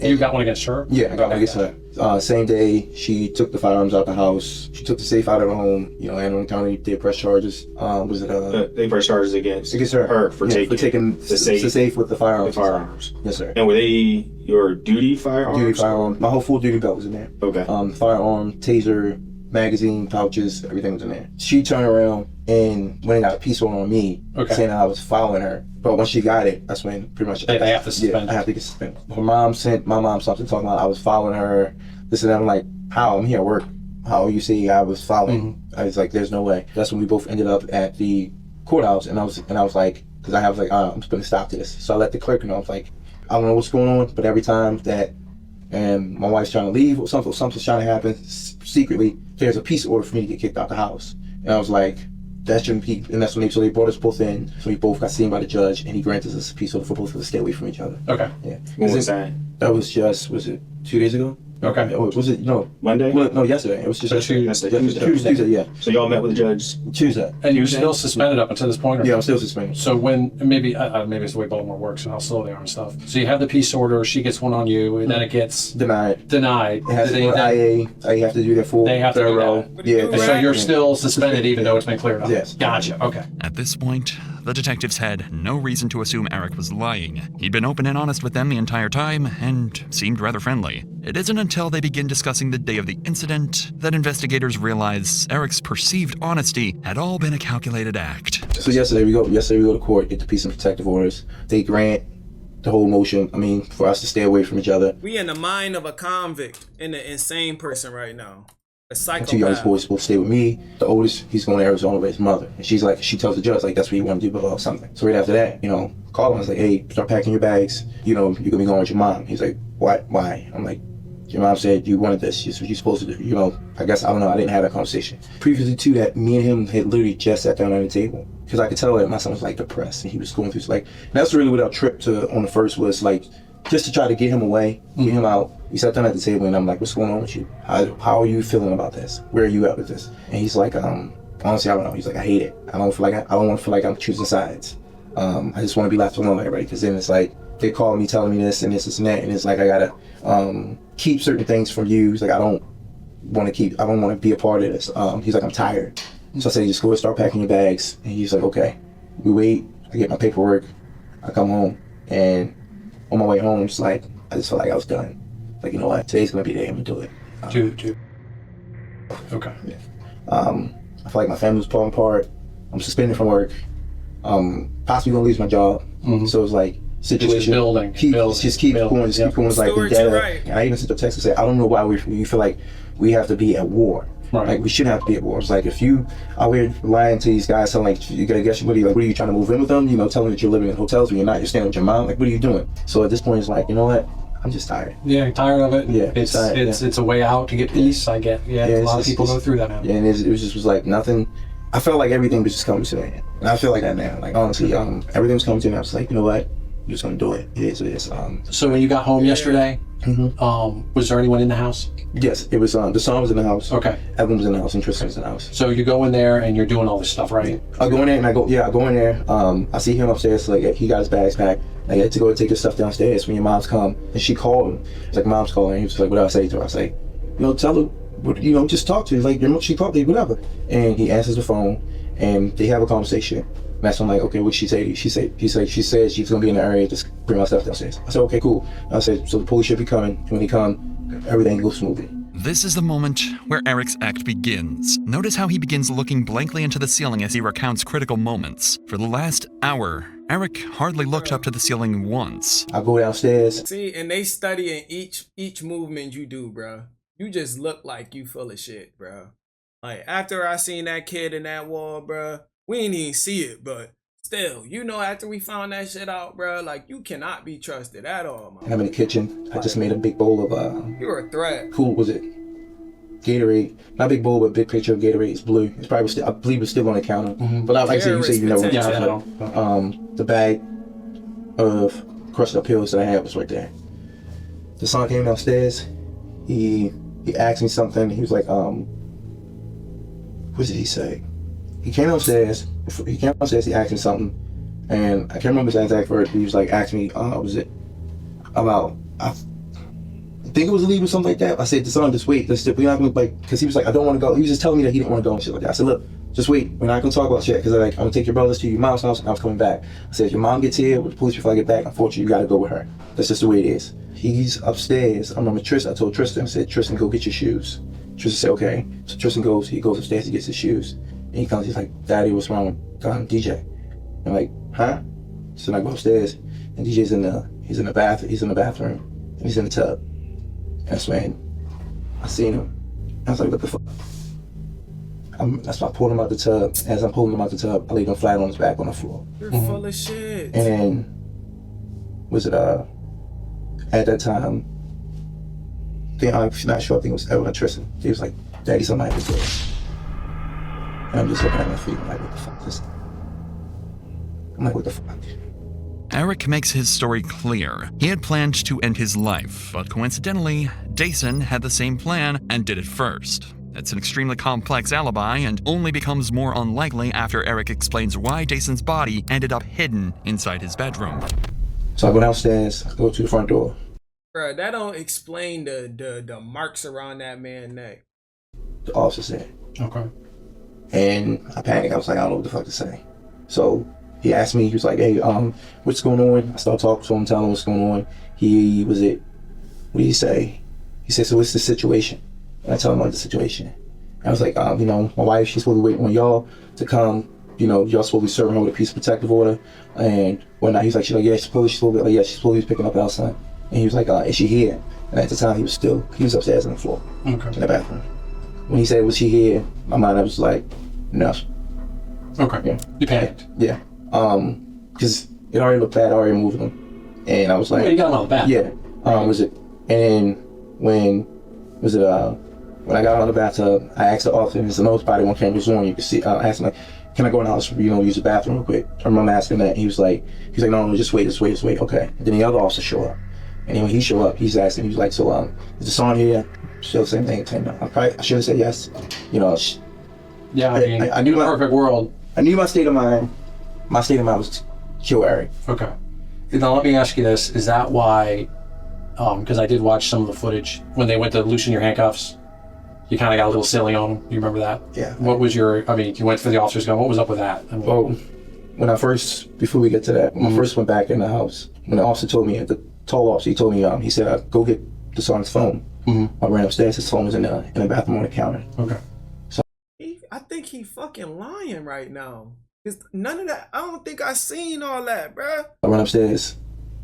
You got one against her? Yeah, I got one against her. Same day, she took the firearms out the house. She took the safe out of the home. You know, Anne County did press charges. They pressed charges against her for taking the safe with the firearms. Yes, sir. And were they your duty firearms? Duty firearms. My whole full duty belt was in there. Okay. Firearm, taser, magazine, pouches, everything was in there. She turned around and went and got a peace order on me, saying that I was following her. But when she got it, that's when pretty much they have to suspend. Yeah, I have to get suspended. Her mom sent my mom something talking about I was following her. This and that. I'm like, how? I'm here at work. How you say I was following? I was like, there's no way. That's when we both ended up at the courthouse, and I was like, because I was like, I'm just gonna stop this. So I let the clerk know. I was like, I don't know what's going on, but every time that my wife's trying to leave or something's trying to happen secretly, there's a peace order for me to get kicked out the house. And I was like, that shouldn't be, and that's when they brought us both in. So we both got seen by the judge, and he granted us a peace order for both of us to stay away from each other. Okay. Yeah. When was that? That was just, was it 2 days ago? Okay. Was it, Monday? Well, no, yesterday. It was just Tuesday, yeah. So y'all met with the judge Tuesday. And you're still suspended up until this point? Or Yeah, I'm still suspended. So when, maybe it's the way Baltimore works and how slow they are and stuff. So you have the peace order, she gets one on you, and then it gets Denied. denied. It has to go to IA. I have to do that full They have to do thorough. that. Yeah. And so you're still suspended even though it's been cleared up? Yes. Gotcha, okay. At this point, the detectives had no reason to assume Eric was lying. He'd been open and honest with them the entire time and seemed rather friendly. It isn't until they begin discussing the day of the incident that investigators realize Eric's perceived honesty had all been a calculated act. So yesterday we go to court, get the peace and protective orders. They grant the whole motion. I mean, for us to stay away from each other. We in the mind of a convict and an insane person right now. A psychopath. 2 youngest boys supposed to stay with me. The oldest, he's going to Arizona with his mother. And she tells the judge, like, that's what you want to do, or something. So right after that, call him. I was like, hey, start packing your bags. You're going to be going with your mom. He's like, what? Why? I'm like, your mom said you wanted this. This is what you're supposed to do. I guess, I don't know. I didn't have that conversation. Previously to that, me and him had literally just sat down at the table. Because I could tell that my son was, like, depressed. And he was going through, like, that's really what our trip on the first was, like, just to try to get him away, get him out. We sat down at the table and I'm like, what's going on with you? How are you feeling about this? Where are you at with this? And he's like, honestly, I don't know. He's like, I hate it. I don't want to feel like I'm choosing sides. I just want to be left alone, everybody. Because then it's like, they call me telling me this and this and that. And it's like, I got to keep certain things from you. He's like, I don't want to be a part of this. He's like, I'm tired. So I said, just go and start packing your bags. And he's like, okay. We wait. I get my paperwork. I come home. And on my way home, it's like, I just felt like I was done. Like, you know what? Today's going to be the day I'm going to do it. Okay. Yeah. I feel like my family was falling apart. I'm suspended from work. Possibly going to lose my job. So it's like, situation. Just keep going. It's like vendetta. Right. And I even sent a text and said, I don't know why we feel like we have to be at war. Right. Like, we shouldn't have to be at war. It's like, if you out here lying to these guys, telling like, you gotta guess, what are you trying to move in with them? Telling that you're living in hotels when you're not, you're staying with your mom. Like, what are you doing? So at this point, it's like, you know what? I'm just tired. Yeah, tired of it. Yeah, it's a way out to get peace. I get. Yeah, a lot of people go through that now. Yeah, and it was like nothing. I felt like everything was just coming to me, and I feel like that now. Like, honestly, everything was coming to me. I was like, you know what? I'm just gonna do it. It is what it is. So when you got home yesterday, was there anyone in the house? Yes, it was. The son was in the house. Okay. Evan was in the house, and Tristan was in the house. So you go in there and you're doing all this stuff, right? I go in there and I go in there. I see him upstairs. Like, he got his bags packed. I had to go take his stuff downstairs when your mom's come, and she called him. It's like, mom's calling. He was like, what do I say to her? I was like, tell her, just talk to her. Like, she called me, whatever. And he answers the phone, and they have a conversation. And that's when I'm like, okay, what'd she say to you? She said she's gonna be in the area, just bring my stuff downstairs. I said, okay, cool. I said, so the police should be coming. And when they come, everything goes smoothly. This is the moment where Eric's act begins. Notice how he begins looking blankly into the ceiling as he recounts critical moments. For the last hour, Eric hardly looked up to the ceiling once. I go downstairs. See, and they studying each movement you do, bro. You just look like you full of shit, bro. Like, after I seen that kid in that wall, bro, we ain't even see it, but still, after we found that shit out, bro, like, you cannot be trusted at all, man. I'm in the kitchen. I just made a big bowl of You're a threat. Cool, was it? Gatorade. Not big bowl, but big picture of Gatorade. It's blue. It's probably still, I believe it's still on the counter. But like I said, you never the bag of crushed up pills that I had was right there. The son came downstairs. He asked me something. He was like, what did he say? He came downstairs. He asked me something, and I can't remember his exact word. He was like, asked me, was it about? I think it was a leave or something like that. I said, son, just wait. We're not gonna, like, because he was like, I don't want to go. He was just telling me that he didn't want to go and shit like that. I said, look, just wait. We're not gonna talk about shit, because I'm gonna take your brothers to your mom's house and I was coming back. I said, if your mom gets here with the police before I get back, unfortunately, you gotta go with her. That's just the way it is. He's upstairs. I remember Tristan. I told Tristan, I said, Tristan, go get your shoes. Tristan said, okay. So Tristan goes upstairs, he gets his shoes. And he comes, he's like, Daddy, what's wrong with DJ? I'm like, huh? So I go upstairs, and DJ's in the bathroom, and he's in the tub. That's when I seen him. I was like, what the fuck? That's why I pulled him out the tub. As I'm pulling him out the tub, I laid him flat on his back on the floor. You're full of shit. And then, at that time, I'm not sure, I think it was Evan or Tristan. He was like, Daddy, somebody was there. And I'm just looking at my feet, I'm like, what the fuck is this? I'm like, what the fuck? Eric makes his story clear. He had planned to end his life, but coincidentally, Dason had the same plan and did it first. It's an extremely complex alibi and only becomes more unlikely after Eric explains why Dason's body ended up hidden inside his bedroom. So I go downstairs, I go to the front door. Bruh, that don't explain the marks around that man's neck. The officer said. Okay. And I panicked. I was like, I don't know what the fuck to say. So he asked me, he was like, hey, what's going on? I started talking to him, telling him what's going on. What did he say? He said, so what's the situation? And I told him about the situation. I was like, you know, my wife, she's supposed to wait on y'all to come. You know, y'all supposed to be serving her with a piece of protective order and whatnot. He's like, she's like, yeah, she's supposed to be picking up our son. And he was like, is she here? And at the time, he was upstairs on the floor, in the bathroom. When he said, was she here? My mind, I was like, no. Okay. Yeah. You panicked. Yeah. Because it already looked bad, I already moved him. And I was like, you got him out of the bath. Yeah. And when I got out of the bathtub, I asked the officer, there's no spotty one cameras on, you can see, I asked him, like, can I go in the house, use the bathroom real quick? I remember asking that, he was like, no, just wait, okay. And then the other officer showed up. And when he showed up, he's asking, he was like, so, is the son here? Still the same thing, I should have said yes. You know, yeah, I knew my perfect world. I knew my state of mind. My state of mind was to kill Eric. Okay. Now let me ask you this: is that why? Because I did watch some of the footage when they went to loosen your handcuffs. You kind of got a little silly on them. You remember that? Yeah. What was your? I mean, you went for the officer's gun. What was up with that? I mean, well, before we get to that, when I first went back in the house, when the officer told me, the tall officer, he told me, he said, go get the son's phone. I ran upstairs. His phone was in the bathroom on the counter. Okay. So I think he fucking lying right now. Cause none of that. I don't think I seen all that, bruh. I run upstairs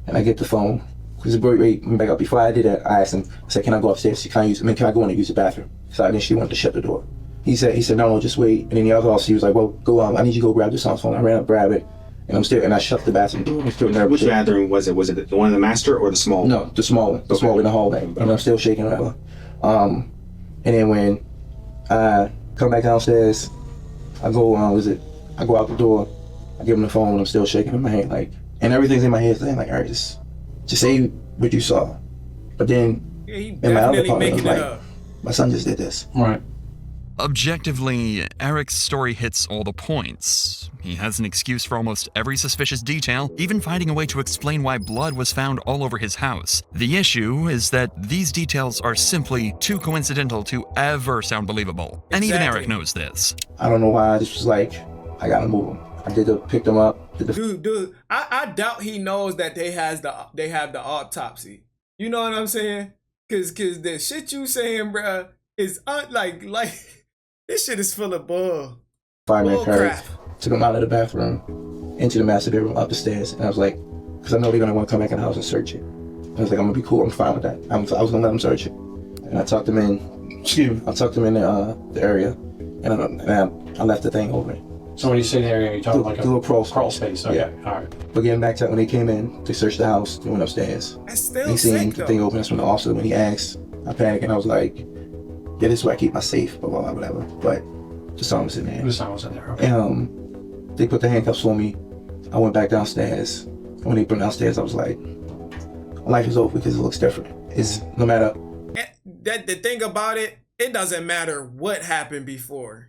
and I get the phone. Cause back up. Before I did that, I asked him. I said, "Can I go upstairs? Can I go in and use the bathroom?" So I initially wanted to shut the door. He said, "No, just wait." And then the other officer, he was like, "Well, go. I need you to go grab the son's phone." I ran up, grab it, and I shut the bathroom door. I'm still nervous. Which bathroom was it? Was it the one in the master or the small one? No, the small one. The small one in the hallway. And I'm still shaking around. And then when I come back downstairs, I go I go out the door, I give him the phone, and I'm still shaking in my hand, like, and everything's in my head saying, like, all right, just say what you saw. But then he in my other definitely part, making like, it up. My son just did this. Right. Objectively, Eric's story hits all the points. He has an excuse for almost every suspicious detail, even finding a way to explain why blood was found all over his house. The issue is that these details are simply too coincidental to ever sound believable. And even Eric knows this. I don't know why I just was like, I gotta move him. Picked him up. Dude, I doubt he knows that they have the autopsy. You know what I'm saying? Cause the shit you saying, bruh, is like this shit is full of bull. Fireman crap. Took him out of the bathroom, into the master bedroom, up the stairs, and I was like, because I know they're gonna want to come back in the house and search it. I was like, I'm gonna be cool. I'm fine with that. I was gonna let them search it, and I tucked him in. I tucked him in the area, and I left the thing open. So when you say the area, you're talking like a little crawl space. Okay. Yeah. All right. But getting back to when they came in, they searched the house. They went upstairs. That's still They seen sick, the though. thing open. That's when the officer, when he asked, I panicked and I was like, yeah, this is where I keep my safe, blah, blah, blah, whatever. But the son was in there. The son was in there. Okay. And they put the handcuffs on me. I went back downstairs. When they put me downstairs, I was like, life is over because it looks different. It's no matter. The thing about it, it doesn't matter what happened before.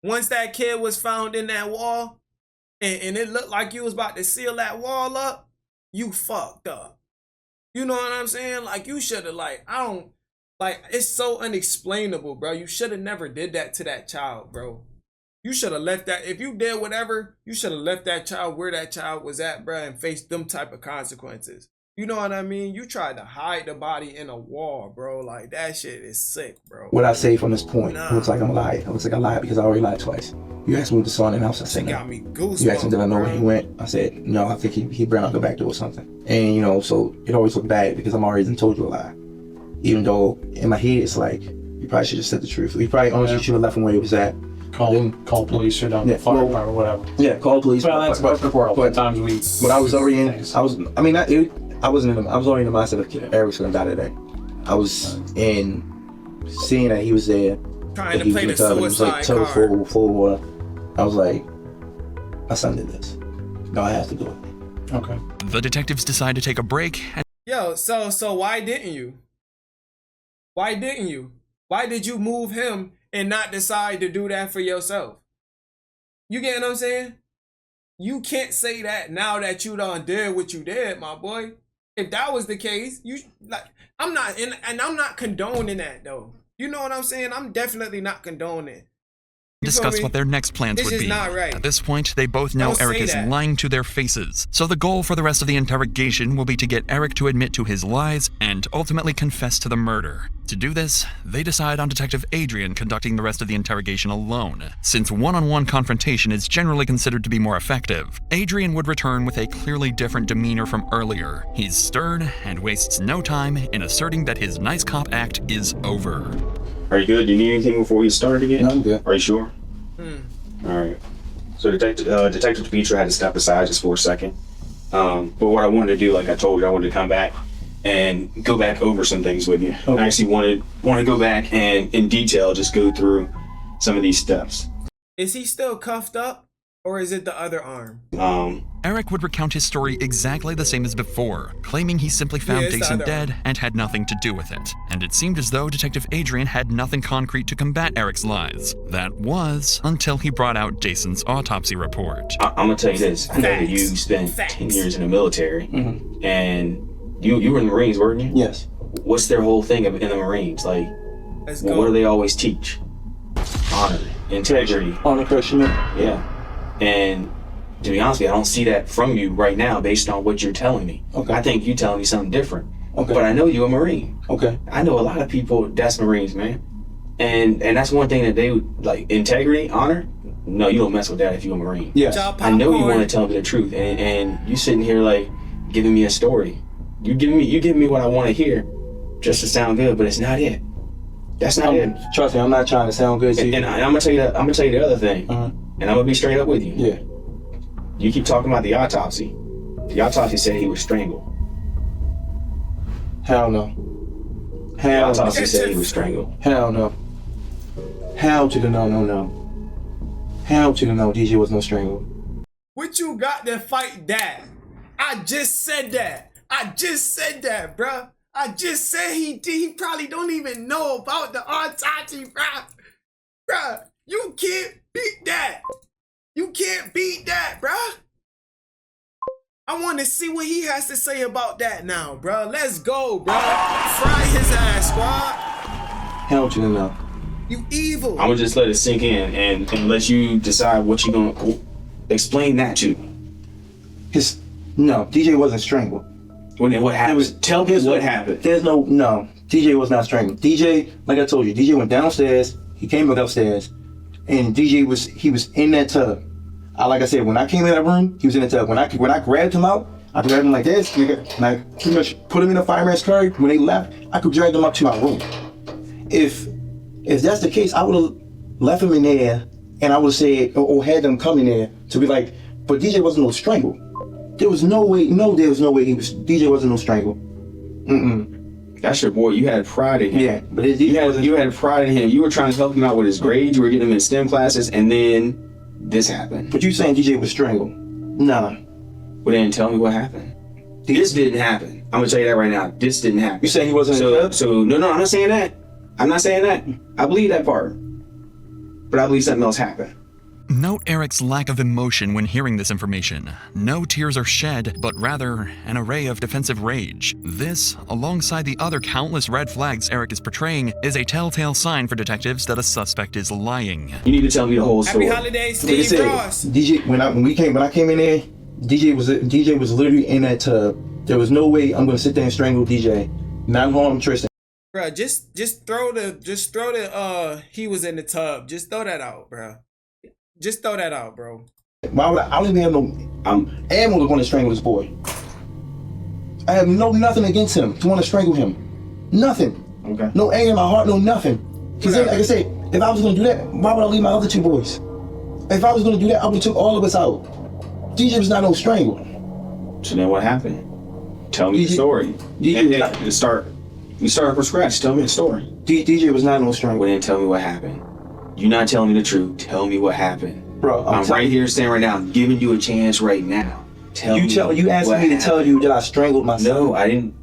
Once that kid was found in that wall, and it looked like you was about to seal that wall up, you fucked up. You know what I'm saying? Like, you should have, it's so unexplainable, bro. You should have never did that to that child, bro. You should have left that, if you did whatever, you should have left that child where that child was at, bro, and faced them type of consequences. You know what I mean? You tried to hide the body in a wall, bro. Like, that shit is sick, bro. What I say from this point, it looks like I'm lying. It looks like I lied because I already lied twice. You asked me what the son in the house, I said no. Got me goosebumps, You asked me, did I know bro. where he went? I said, no, I think he ran out the back door or something. And, you know, so it always looked bad because I'm already told you a lie. Even though in my head, it's like, you probably should have said the truth. You probably honestly should have left him where he was at. Call police or down the fire department or whatever. Yeah, call police. Well, that's a perfect world. But sometimes we. But I was already in. I was already in the mindset of Eric's gonna die today. I was in seeing that he was there. Trying to play the suicide card. Full of water. I was like, my son did this. No, I have to do it. Okay. The detectives decide to take a break and Yo, so why didn't you? Why didn't you? Why did you move him and not decide to do that for yourself? You get what I'm saying? You can't say that now that you done did what you did, my boy. If that was the case, you like I'm not and I'm not condoning that though. You know what I'm saying? I'm definitely not condoning. discuss what their next plans This would is be. not right. At this point, they both know Don't Eric say is that. lying to their faces. So the goal for the rest of the interrogation will be to get Eric to admit to his lies and ultimately confess to the murder. To do this, they decide on Detective Adrian conducting the rest of the interrogation alone. Since one-on-one confrontation is generally considered to be more effective, Adrian would return with a clearly different demeanor from earlier. He's stern and wastes no time in asserting that his nice cop act is over. Are you good? Do you need anything before we start again? No, I'm good. Are you sure? All right. So Detective Petra had to step aside just for a second. But what I wanted to do, like I told you, I wanted to come back and go back over some things with you. Okay. I actually want to go back and in detail just go through some of these steps. Is he still cuffed up, or is it the other arm? Eric would recount his story exactly the same as before, claiming he simply found it's the Dason other dead arm. and had nothing to do with it. And it seemed as though Detective Adrian had nothing concrete to combat Eric's lies. That was until he brought out Jason's autopsy report. I'm gonna tell you this. I know that you spent Facts. 10 years in the military, and you were in the Marines, weren't you? Yes. What's their whole thing in the Marines? Like, Let's what go. do they always teach? Honor, integrity. On the question. Yeah. And to be honest with you, I don't see that from you right now based on what you're telling me. Okay. I think you're telling me something different. Okay. But I know you're a Marine. Okay. I know a lot of people that's Marines, man. And that's one thing that they would, like, integrity, honor. No, you don't mess with that if you're a Marine. Yes. Y'all I know you popcorn. want to tell me the truth, and you sitting here like giving me a story. You giving me what I want to hear, just to sound good, but it's not it. That's not it. Trust me, I'm not trying to sound good to you. And I'm gonna tell you the other thing, Uh-huh. and I'm gonna be straight up with you. Yeah. You keep talking about the autopsy. The autopsy said he was strangled. Hell no. The Hell no. autopsy said he was strangled. Hell no. Hell to the no. Hell to the no. DJ was no strangle. What you got to fight that? I just said that. Bruh. I just said he probably don't even know about the autopsy, bruh. Bruh, you can't beat that. You can't beat that, bruh. I want to see what he has to say about that now, bruh. Let's go, bruh. Fry his ass, squad. Hell to the no. You evil. I'm gonna just let it sink in and let you decide what you gonna explain that to me. No, DJ wasn't strangled. What happened? Tell me what happened. There's no, DJ was not strangled. DJ, like I told you, DJ went downstairs, he came back upstairs, and DJ was in that tub. Like I said, when I came in that room, he was in the tub. When I grabbed him out, I grabbed him like this, and I pretty much put him in a fireman's carry. When they left, I could drag them up to my room. If that's the case, I would have left him in there, and I would say, or had them come in there to be like, but DJ wasn't no strangle. There was no way DJ wasn't no strangle. That's your boy. You had pride in him. Yeah, but you had pride in him. You were trying to help him out with his grades. You were getting him in STEM classes, and then this happened. But you saying DJ was strangled? Nah. Well, then tell me what happened. This didn't happen. I'm gonna tell you that right now. This didn't happen. You saying he wasn't? So no, I'm not saying that. I'm not saying that. I believe that part, but I believe something else happened. Note Eric's lack of emotion when hearing this information. No tears are shed, but rather an array of defensive rage. This, alongside the other countless red flags Eric is portraying, is a telltale sign for detectives that a suspect is lying. You need to tell me the whole story. Happy holidays, Steve Ross. DJ, when I came in there, DJ was literally in that tub. There was no way I'm gonna sit there and strangle DJ. Not harm Tristan. Bruh, just throw the he was in the tub. Just throw that out, bruh. Just throw that out, bro. Why would I don't even have no ammo to want to strangle this boy. I have nothing against him to want to strangle him. Nothing. Okay. No anger in my heart, no nothing. Because then, like I said, if I was gonna do that, why would I leave my other two boys? If I was gonna do that, I would have took all of us out. DJ was not no strangle. So then what happened? Tell me the story. You start from scratch. Tell me the story. DJ was not no strangle. Well, then tell me what happened. You're not telling me the truth. Tell me what happened. Bro, I'm right here standing right now, giving you a chance right now. tell You asked me to tell you that I strangled my son. No, I didn't.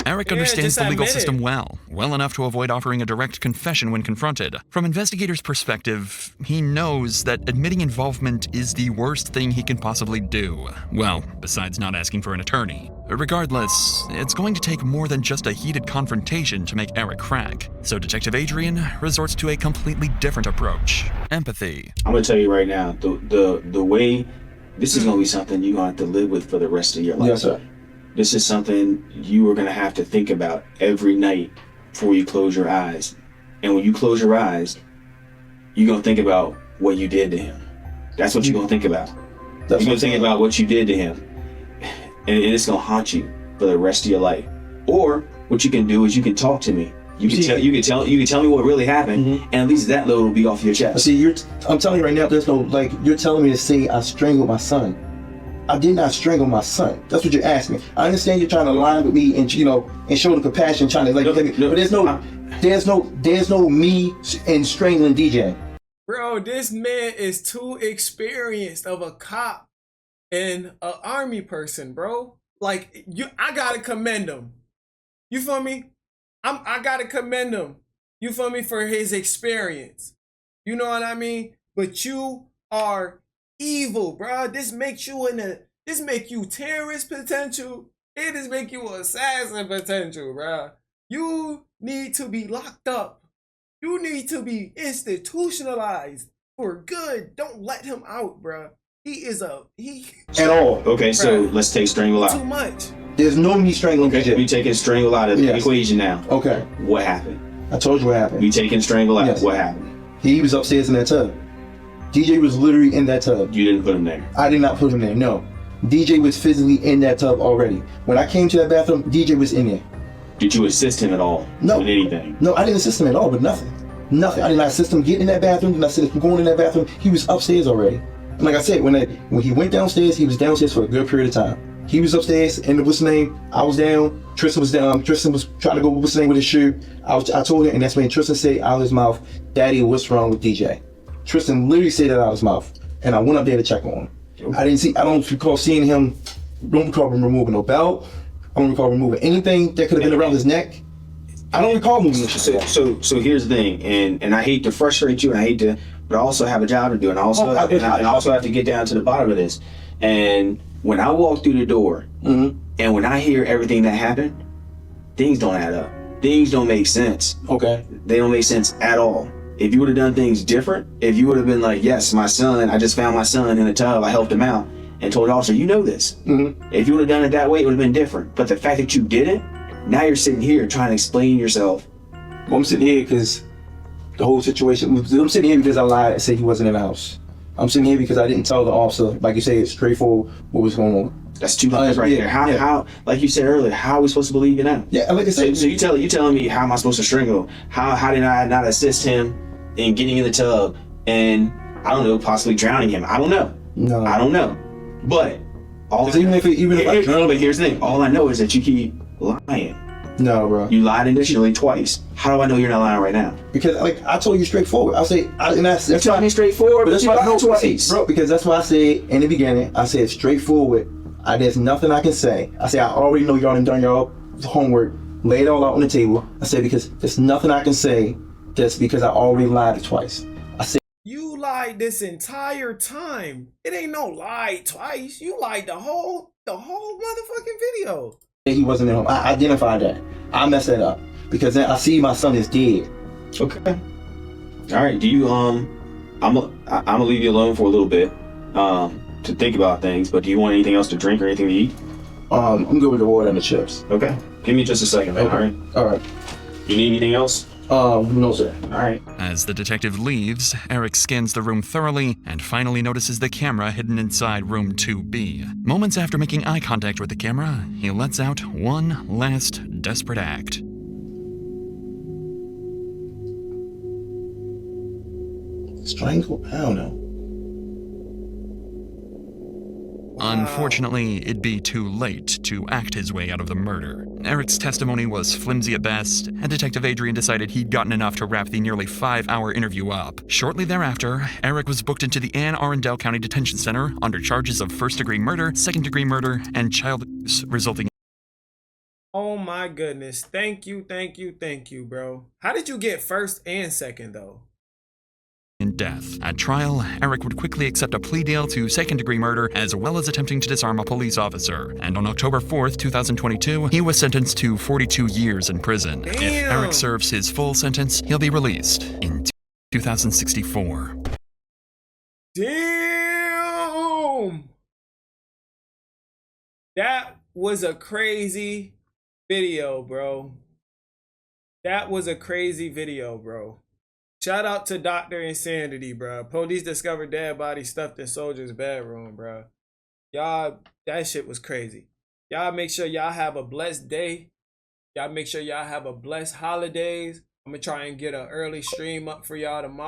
Eric understands the legal system well enough to avoid offering a direct confession when confronted. From investigators' perspective, he knows that admitting involvement is the worst thing he can possibly do. Well, besides not asking for an attorney. Regardless, it's going to take more than just a heated confrontation to make Eric crack. So Detective Adrian resorts to a completely different approach. Empathy. I'm gonna tell you right now, the way this is gonna be something you're gonna have to live with for the rest of your life. Yes, sir. This is something you are going to have to think about every night before you close your eyes. And when you close your eyes, you're going to think about what you did to him. That's what you're going to think about. You're going to think about what you did to him. And it's going to haunt you for the rest of your life. Or what you can do is you can talk to me. You can tell me what really happened, and at least that load will be off your chest. See, I'm telling you right now, there's no, like, you're telling me to say I strangled my son. I did not strangle my son. That's what you're asking. I understand you're trying to line with me and, you know, and show the compassion, trying to, like, but there's no me and strangling DJ. Bro, this man is too experienced of a cop and an army person, bro. Like, I gotta commend him. You feel me? I gotta commend him. You feel me, for his experience. You know what I mean? But you are evil, bro. This makes you terrorist potential. It just make you assassin potential, bro. You need to be locked up. You need to be institutionalized for good. Don't let him out, bro. He At all. Okay, so let's take strangle out. Too much. There's no me strangling DJ. We taking strangle out of the equation now. Okay. What happened? I told you what happened. We taking strangle out. Yes. What happened? He was upstairs in that tub. DJ was literally in that tub. You didn't put him there? I did not put him there, no. DJ was physically in that tub already. When I came to that bathroom, DJ was in there. Did you assist him at all? No. With anything? No, I didn't assist him at all, but nothing. Nothing. I did not assist him getting in that bathroom. Did not assist him going in that bathroom. He was upstairs already. And like I said, when he went downstairs, he was downstairs for a good period of time. He was upstairs, and what's the name? I was down. Tristan was down. Tristan was trying to go, what's the name, with his shoe. I told him, and that's when Tristan said out of his mouth, "Daddy, what's wrong with DJ?" Tristan literally said that out of his mouth. And I went up there to check on him. I don't recall seeing him, don't recall him removing no belt. I don't recall removing anything that could have been around his neck. I don't recall moving this shit. So here's the thing, and I hate to frustrate you, and but I also have a job to do, and I also have to get down to the bottom of this. And when I walk through the door, and when I hear everything that happened, things don't add up. Things don't make sense. Okay. They don't make sense at all. If you would have done things different, if you would have been like, yes, my son, I just found my son in the tub, I helped him out, and told the officer, you know this. If you would have done it that way, it would have been different. But the fact that you did it, now you're sitting here trying to explain yourself. Well, I'm sitting here because the whole situation, I'm sitting here because I lied and said he wasn't in the house. I'm sitting here because I didn't tell the officer, like you say, it's straightforward what was going on. That's too much right there. How, like you said earlier, how are we supposed to believe you now? Yeah, like I said. So you telling me, how am I supposed to strangle? How did I not assist him in getting in the tub and, I don't know, possibly drowning him? I don't know. No. I don't know. But even if I drown, but here's the thing. All I know is that you keep lying. No, bro. You lied initially twice. How do I know you're not lying right now? Because, like, I told you straightforward. You told me straightforward, but you lied twice. Bro, because that's why I said in the beginning, I said straightforward. There's nothing I can say. I said, I already know y'all done y'all homework, laid it all out on the table. I said, because there's nothing I can say just because I already lied twice. I said, you lied this entire time. It ain't no lie twice. You lied the whole motherfucking video. He wasn't in home. I identified that. I messed that up because then I see my son is dead. Okay. All right. Do you I'm gonna leave you alone for a little bit to think about things. But do you want anything else to drink or anything to eat? I'm good with the water and the chips. Okay. Give me just a second, man. Okay. All right. You need anything else? No, sir. All right. As the detective leaves, Eric scans the room thoroughly and finally notices the camera hidden inside room 2B. Moments after making eye contact with the camera, he lets out one last desperate act. Strangle? I don't know. Unfortunately, it'd be too late to act his way out of the murder. Eric's testimony was flimsy at best, and Detective Adrian decided he'd gotten enough to wrap the nearly 5-hour interview up. Shortly thereafter, Eric was booked into the Anne Arundel County Detention Center under charges of first-degree murder, second-degree murder, and child abuse, resulting. Oh my goodness. Thank you, bro. How did you get first and second, though? In death. At trial, Eric would quickly accept a plea deal to second-degree murder as well as attempting to disarm a police officer. And on October 4th, 2022, he was sentenced to 42 years in prison. Damn. If Eric serves his full sentence, he'll be released in 2064. Damn! That was a crazy video, bro. That was a crazy video, bro. Shout out to Dr. Insanity, bro. Police discovered dead body stuffed in soldier's bedroom, bro. Y'all, that shit was crazy. Y'all make sure y'all have a blessed day. Y'all make sure y'all have a blessed holidays. I'm gonna try and get an early stream up for y'all tomorrow.